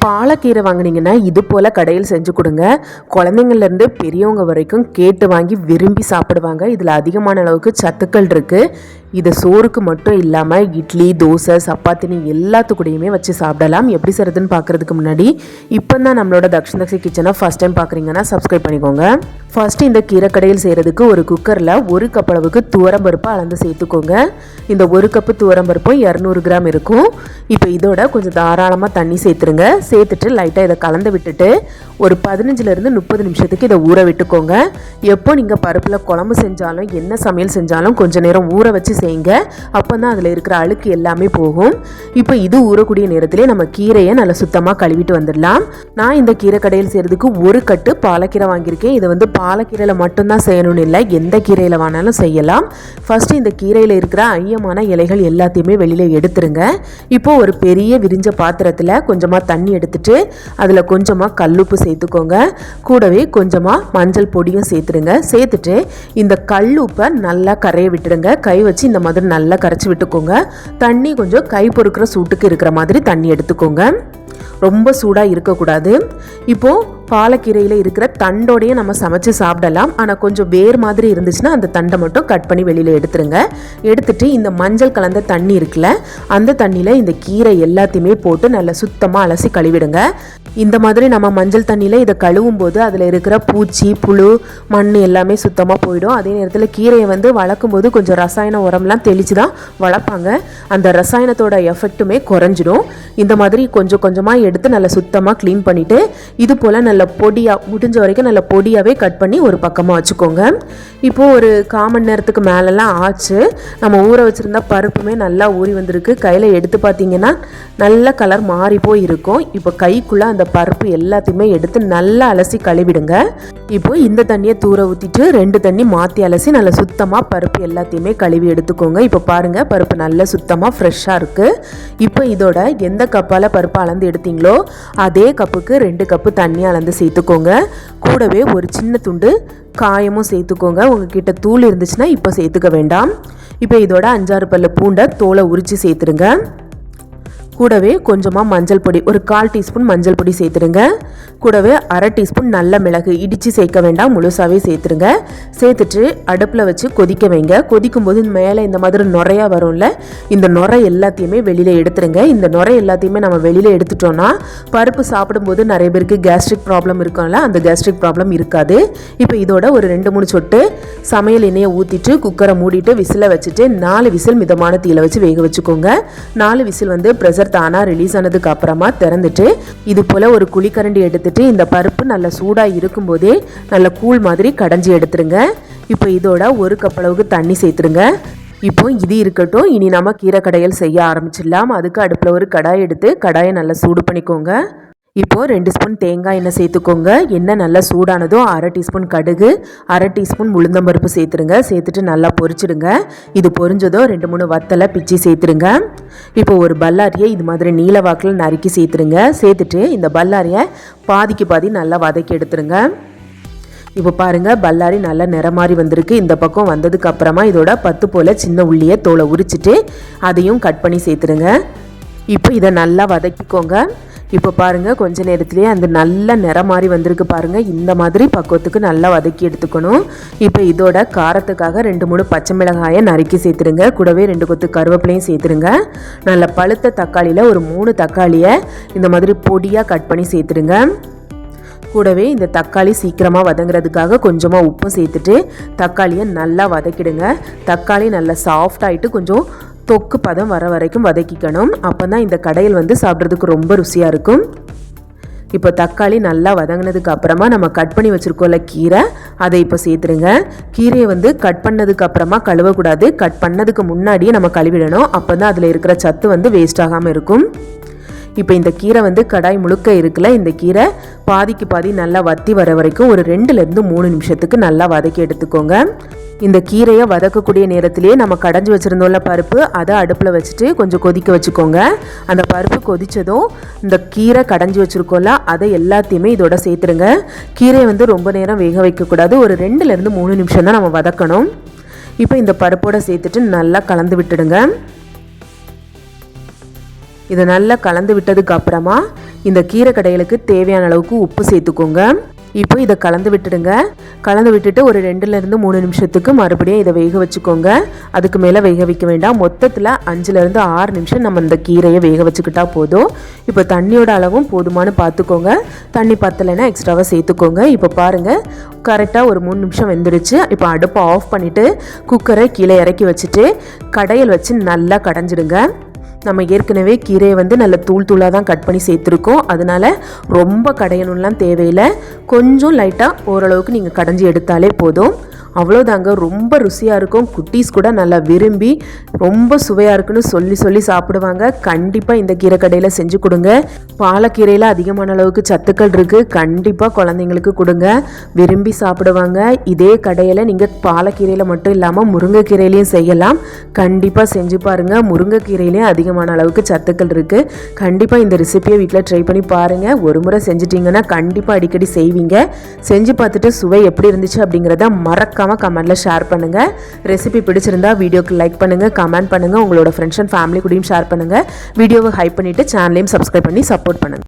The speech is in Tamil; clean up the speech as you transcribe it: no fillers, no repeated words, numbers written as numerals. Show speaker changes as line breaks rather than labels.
பாலக்கீரை வாங்கினீங்கன்னா இது போல் கடையில் செஞ்சு கொடுங்க. குழந்தைங்கள்லேருந்து பெரியவங்க வரைக்கும் கேட்டு வாங்கி விரும்பி சாப்பிடுவாங்க. இதில் அதிகமான அளவுக்கு சத்துக்கள் இருக்குது. இதை சோறுக்கு மட்டும் இல்லாமல் இட்லி, தோசை, சப்பாத்தினி எல்லாத்துக்கூடையுமே வச்சு சாப்பிடலாம். எப்படி செய்கிறதுன்னு பார்க்குறதுக்கு முன்னாடி இப்போ தான் நம்மளோட தக்ஷி கிச்சனை ஃபஸ்ட் டைம் பார்க்குறீங்கன்னா சப்ஸ்கிரைப் பண்ணிக்கோங்க. ஃபஸ்ட்டு இந்த கீரை கடையில் செய்கிறதுக்கு ஒரு குக்கரில் 1 கப் அளவுக்கு துவரம்பருப்பு அளந்து சேர்த்துக்கோங்க. இந்த 1 கப்பு துவரம்பருப்பும் 200 கிராம் இருக்கும். இப்போ இதோட கொஞ்சம் தாராளமாக தண்ணி சேர்த்துருங்க. சேர்த்துட்டு லைட்டாக இதை கலந்து விட்டுட்டு ஒரு 15லேருந்து 30 நிமிஷத்துக்கு இதை ஊற விட்டுக்கோங்க. எப்போ நீங்கள் பருப்பில் குழம்பு செஞ்சாலும் என்ன சமையல் செஞ்சாலும் கொஞ்சம் நேரம் ஊற வச்சு செய்யுங்க. அப்போ தான் அதில் இருக்கிற அழுக்கு எல்லாமே போகும். இப்போ இது ஊறக்கூடிய நேரத்திலே நம்ம கீரையை நல்லா சுத்தமாக கழுவிட்டு வந்துடலாம். நான் இந்த கீரை கடையில் செய்கிறதுக்கு 1 கட்டு பாலக்கீரை வாங்கியிருக்கேன். இதை வந்து பாலக்கீரையில் மட்டும்தான் செய்யணும்னு இல்லை, எந்த கீரையில் வேணாலும் செய்யலாம். ஃபஸ்ட்டு இந்த கீரையில் இருக்கிற ஐயமான இலைகள் எல்லாத்தையுமே வெளியில் எடுத்துருங்க. இப்போது ஒரு பெரிய விரிஞ்ச பாத்திரத்தில் கொஞ்சமாக தண்ணி எடுத்துட்டு அதில் கொஞ்சமாக கல்லுப்பு சேர்த்துக்கோங்க. கூடவே கொஞ்சமாக மஞ்சள் பொடியும் சேர்த்துடுங்க. சேர்த்துட்டு இந்த கல்லுப்பை நல்லா கரைய விட்டுடுங்க. கை வச்சு இந்த மாதிரி நல்லா கரைச்சி விட்டுக்கோங்க. தண்ணி கொஞ்சம் கை பொறுக்கிற சூட்டுக்கு இருக்கிற மாதிரி தண்ணி எடுத்துக்கோங்க. ரொம்ப சூடாக இருக்கக்கூடாது. இப்போது பாலக்கீரையில் இருக்கிற தண்டோடையே நம்ம சமைச்சு சாப்பிடலாம். ஆனால் கொஞ்சம் வேறு மாதிரி இருந்துச்சுன்னா அந்த தண்டை மட்டும் கட் பண்ணி வெளியில் எடுத்துருங்க. எடுத்துட்டு இந்த மஞ்சள் கலந்த தண்ணி இருக்குல்ல, அந்த தண்ணியில் இந்த கீரை எல்லாத்தையுமே போட்டு நல்லா சுத்தமாக அலசி கழுவிடுங்க. இந்த மாதிரி நம்ம மஞ்சள் தண்ணியில் இதை கழுவும் போது அதில் இருக்கிற பூச்சி, புழு, மண் எல்லாமே சுத்தமாக போயிடும். அதே நேரத்தில் கீரையை வந்து வளர்க்கும் போது கொஞ்சம் ரசாயன உரம்லாம் தெளித்து தான் வளர்ப்பாங்க. அந்த ரசாயனத்தோட எஃபெக்ட்டுமே குறைஞ்சிடும். இந்த மாதிரி கொஞ்சம் கொஞ்சமாக எடுத்து நல்லா சுத்தமாக க்ளீன் பண்ணிவிட்டு இது போல் நல்ல பொடியாக முடிஞ்ச வரைக்கும் நல்ல பொடியாகவே கட் பண்ணி ஒரு பக்கமாக வச்சுக்கோங்க. இப்போது ஒரு 1/4 மணி நேரத்துக்கு மேலெலாம் ஆச்சு. நம்ம ஊற வச்சுருந்தா பருப்புமே நல்லா ஊறி வந்திருக்கு. கையில் எடுத்து பார்த்தீங்கன்னா நல்ல கலர் மாறி போய் இருக்கும். இப்போ கைக்குள்ளே அந்த பருப்பு எல்லாத்தையுமே எடுத்து நல்லா அலசி கழுவிடுங்க. இப்போது இந்த தண்ணியை தூர ஊற்றிட்டு 2 தண்ணி மாற்றி அலசி நல்லா சுத்தமாக பருப்பு எல்லாத்தையுமே கழுவி எடுத்துக்கோங்க. இப்போ பாருங்கள், பருப்பு நல்லா சுத்தமாக ஃப்ரெஷ்ஷாக இருக்குது. இப்போ இதோட எந்த கப்பால் பருப்பு அளந்து எடுத்தீங்களோ அதே கப்புக்கு 2 கப்பு தண்ணி அளந்து சேர்த்துக்கோங்க. கூடவே ஒரு சின்ன துண்டு காயமும் சேர்த்துக்கோங்க. உங்ககிட்ட தூள் இருந்துச்சுன்னா இப்போ சேர்த்துக்க வேண்டாம். இப்போ இதோட 5-6 பல்லு பூண்டை தோலை உரித்து சேர்த்துருங்க. கூடவே கொஞ்சமாக மஞ்சள் பொடி, ஒரு 1/4 டீஸ்பூன் மஞ்சள் பொடி சேர்த்துடுங்க. கூடவே 1/2 டீஸ்பூன் நல்ல மிளகு, இடித்து சேர்க்க வேண்டாம், முழுசாகவே சேர்த்துருங்க. சேர்த்துட்டு அடுப்பில் வச்சு கொதிக்க வைங்க. கொதிக்கும் போது மேலே இந்த மாதிரி நுரையாக வரும்ல, இந்த நுரை எல்லாத்தையுமே வெளியில் எடுத்துருங்க. இந்த நுரை எல்லாத்தையுமே நம்ம வெளியில் எடுத்துட்டோன்னா பருப்பு சாப்பிடும்போது நிறைய பேருக்கு கேஸ்ட்ரிக் ப்ராப்ளம் இருக்கும்ல, அந்த கேஸ்ட்ரிக் ப்ராப்ளம் இருக்காது. இப்போ இதோட ஒரு 2-3 சொட்டு சமையல் எண்ணெயை ஊற்றிட்டு குக்கரை மூடிட்டு விசிலை வச்சுட்டு 4 விசில் மிதமான தீயில வச்சு வேக வச்சுக்கோங்க. 4 விசில் வந்து ப்ரெஷர் தானா ரிலீஸ் ஆனதுக்கு அப்புறமா திறந்துட்டு இது போல ஒரு குழிக்கரண்டி எடுத்துட்டு இந்த பருப்பு நல்லா சூடாக இருக்கும்போதே நல்ல கூழ் மாதிரி கடைஞ்சி எடுத்துருங்க. இப்போ இதோட 1 கப் அளவுக்கு தண்ணி சேர்த்துருங்க. இப்போ இது இருக்கட்டும். இனி நம்ம கீரை கடையில் செய்ய ஆரம்பிச்சிடலாம். அதுக்கு அடுப்பில் ஒரு கடாய் எடுத்து கடாயை நல்லா சூடு பண்ணிக்கோங்க. இப்போது 2 ஸ்பூன் தேங்காய் எண்ணெய் சேர்த்துக்கோங்க. எண்ணெய் நல்லா சூடானதும் 1/2 டீஸ்பூன் கடுகு, 1/2 டீஸ்பூன் உளுந்தம்பருப்பு சேர்த்துருங்க. சேர்த்துட்டு நல்லா பொரிச்சிடுங்க. இது பொரிஞ்சதும் 2-3 வத்தலை பிச்சு சேர்த்துருங்க. இப்போ ஒரு பல்லாரியை இது மாதிரி நீல வாக்கில் நறுக்கி சேர்த்துருங்க. சேர்த்துட்டு இந்த பல்லாரியை பாதிக்கு பாதி நல்லா வதக்கி எடுத்துருங்க. இப்போ பாருங்கள், பல்லாரி நல்லா நிறமாறி வந்திருக்கு. இந்த பக்கம் வந்ததுக்கு அப்புறமா இதோட 10 போல் சின்ன உள்ளியை தோலை உரிச்சிட்டு அதையும் கட் பண்ணி சேர்த்துருங்க. இப்போ இதை நல்லா வதக்கிக்கோங்க. இப்போ பாருங்கள், கொஞ்ச நேரத்துலேயே அந்த நல்ல நிறம் மாறி வந்திருக்கு பாருங்கள். இந்த மாதிரி பக்குவத்துக்கு நல்லா வதக்கி எடுத்துக்கணும். இப்போ இதோட காரத்துக்காக 2-3 பச்சை மிளகாயை நறுக்கி சேர்த்துருங்க. கூடவே 2 கொத்து கருவேப்பிலையும் சேர்த்துருங்க. நல்ல பழுத்த தக்காளியில் ஒரு 3 தக்காளியை இந்த மாதிரி பொடியாக கட் பண்ணி சேர்த்துருங்க. கூடவே இந்த தக்காளி சீக்கிரமாக வதங்குறதுக்காக கொஞ்சமாக உப்பும் சேர்த்துட்டு தக்காளியை நல்லா வதக்கிடுங்க. தக்காளி நல்லா சாஃப்ட் ஆகிட்டு கொஞ்சம் தொக்கு பதம் வர வரைக்கும் வதக்கிக்கணும். அப்போ தான் இந்த கடையில் வந்து சாப்பிட்றதுக்கு ரொம்ப ருசியாக இருக்கும். இப்போ தக்காளி நல்லா வதங்கினதுக்கு அப்புறமா நம்ம கட் பண்ணி வச்சுருக்கோம்ல கீரை, அதை இப்போ சேர்த்துருங்க. கீரையை வந்து கட் பண்ணதுக்கு அப்புறமா கழுவக்கூடாது, கட் பண்ணதுக்கு முன்னாடியே நம்ம கழுவிடணும். அப்போ தான் அதில் இருக்கிற சத்து வந்து வேஸ்ட் ஆகாமல் இருக்கும். இப்போ இந்த கீரை வந்து கடாய் முழுக்க இருக்குல்ல, இந்த கீரை பாதிக்கு பாதி நல்லா வத்தி வர வரைக்கும் ஒரு 2-3 நிமிஷத்துக்கு நல்லா வதக்கி எடுத்துக்கோங்க. இந்த கீரையை வதக்கக்கூடிய நேரத்திலேயே நம்ம கடைஞ்சி வச்சுருந்தோம்ல பருப்பு, அதை அடுப்பில் வச்சுட்டு கொஞ்சம் கொதிக்க வச்சுக்கோங்க. அந்த பருப்பு கொதித்ததும் இந்த கீரை கடைஞ்சி வச்சுருக்கோம்ல அதை எல்லாத்தையுமே இதோட சேர்த்துருங்க. கீரையை வந்து ரொம்ப நேரம் வேக வைக்கக்கூடாது, ஒரு 2-3 நிமிஷம் தான் நம்ம வதக்கணும். இப்போ இந்த பருப்போடு சேர்த்துட்டு நல்லா கலந்து விட்டுடுங்க. இதை நல்லா கலந்து விட்டதுக்கு அப்புறமா இந்த கீரை கடையலுக்கு தேவையான அளவுக்கு உப்பு சேர்த்துக்கோங்க. இப்போ இதை கலந்து விட்டுடுங்க. கலந்து விட்டுட்டு ஒரு 2லேருந்து 3 நிமிஷத்துக்கு மறுபடியும் இதை வேக வச்சுக்கோங்க. அதுக்கு மேலே வேக வைக்க வேண்டாம். மொத்தத்தில் 5லேருந்து 6 நிமிஷம் நம்ம இந்த கீரையை வேக வச்சுக்கிட்டா போதும். இப்போ தண்ணியோட அளவும் போதுமானு பார்த்துக்கோங்க. தண்ணி பத்தலைன்னா எக்ஸ்ட்ராவாக சேர்த்துக்கோங்க. இப்போ பாருங்கள், கரெக்டாக ஒரு 3 நிமிஷம் வெந்துடுச்சு. இப்போ அடுப்பை ஆஃப் பண்ணிவிட்டு குக்கரை கீழே இறக்கி வச்சுட்டு கடையில் வச்சு நல்லா கடைஞ்சிடுங்க. நம்ம ஏற்கனவே கீரையை நல்ல தூளாக தான் கட் பண்ணி சேர்த்துருக்கோம். அதனால் ரொம்ப கடையணும்லாம் தேவையில்லை. கொஞ்சம் லைட்டாக ஓரளவுக்கு நீங்கள் கடைஞ்சி எடுத்தாலே போதும். அவ்வளோதாங்க. ரொம்ப ருசியாக இருக்கும். குட்டீஸ் கூட நல்லா விரும்பி ரொம்ப சுவையாக இருக்குன்னு சொல்லி சாப்பிடுவாங்க. கண்டிப்பாக இந்த கீரை கடையில் செஞ்சு கொடுங்க. பாலக்கீரையில் அதிகமான அளவுக்கு சத்துக்கள் இருக்குது. கண்டிப்பாக குழந்தைங்களுக்கு கொடுங்க, விரும்பி சாப்பிடுவாங்க. இதே கடையில் நீங்கள் பாலக்கீரையில் மட்டும் இல்லாமல் முருங்கைக்கீரையிலையும் செய்யலாம். கண்டிப்பாக செஞ்சு பாருங்கள். முருங்கைக்கீரையிலையும் அதிகமான அளவுக்கு சத்துக்கள் இருக்குது. கண்டிப்பாக இந்த ரெசிபியை வீட்டில் ட்ரை பண்ணி பாருங்கள். ஒரு முறை செஞ்சிட்டிங்கன்னா கண்டிப்பாக அடிக்கடி செய்வீங்க. செஞ்சு பார்த்துட்டு சுவை எப்படி இருந்துச்சு அப்படிங்கிறத மறக்காம கமெண்ட்ல ஷேர் பண்ணுங்க. ரெசிபி பிடிச்சிருந்தா வீடியோக்கு லைக் பண்ணுங்க, கமெண்ட் பண்ணுங்க, உங்களோட ஃப்ரெண்ட்ஸ் அண்ட் ஃபேமிலி கூடயும் ஷேர் பண்ணுங்க. வீடியோவை ஹைப் பண்ணிட்டு சேனலையும் சப்ஸ்கிரைப் பண்ணி சப்போர்ட் பண்ணுங்க.